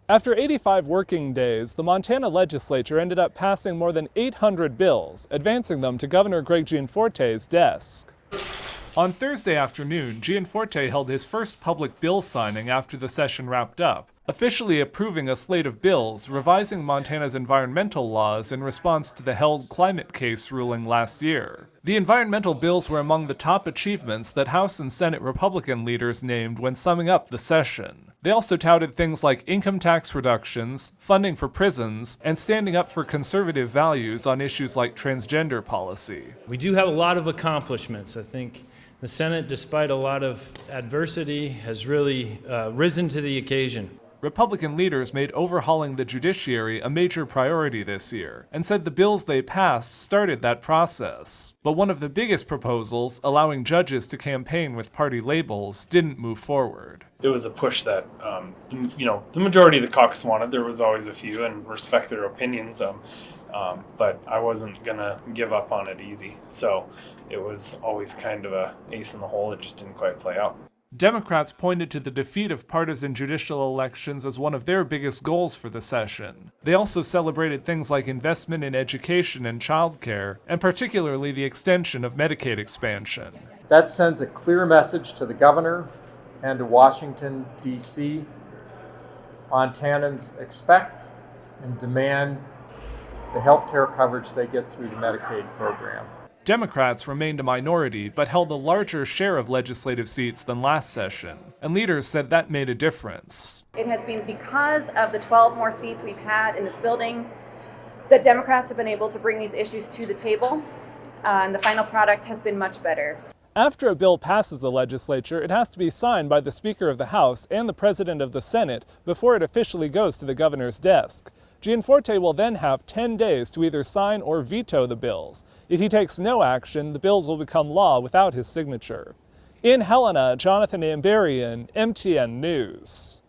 After 85 working days, the Montana legislature ended up passing more than 800 bills, advancing them to Governor Greg Gianforte's desk. On Thursday afternoon, Gianforte held his first public bill signing after the session wrapped up, officially approving a slate of bills revising Montana's environmental laws in response to the held climate case ruling last year. The environmental bills were among the top achievements that House and Senate Republican leaders named when summing up the session. They also touted things like income tax reductions, funding for prisons, and standing up for conservative values on issues like transgender policy. We do have a lot of accomplishments. I think the Senate, despite a lot of adversity, has really risen to the occasion. Republican leaders made overhauling the judiciary a major priority this year, and said the bills they passed started that process. But one of the biggest proposals, allowing judges to campaign with party labels, didn't move forward. It was a push that, the majority of the caucus wanted. There was always a few, and respect their opinions, but I wasn't going to give up on it easy. So it was always kind of a ace in the hole. It just didn't quite play out. Democrats pointed to the defeat of partisan judicial elections as one of their biggest goals for the session. They also celebrated things like investment in education and childcare, and particularly the extension of Medicaid expansion. That sends a clear message to the governor and to Washington, D.C. Montanans expect and demand the health care coverage they get through the Medicaid program. Democrats remained a minority, but held a larger share of legislative seats than last session, and leaders said that made a difference. It has been because of the 12 more seats we've had in this building that Democrats have been able to bring these issues to the table, and the final product has been much better. After a bill passes the legislature, it has to be signed by the Speaker of the House and the President of the Senate before it officially goes to the governor's desk. Gianforte will then have 10 days to either sign or veto the bills. If he takes no action, the bills will become law without his signature. In Helena, Jonathan Amberian, MTN News.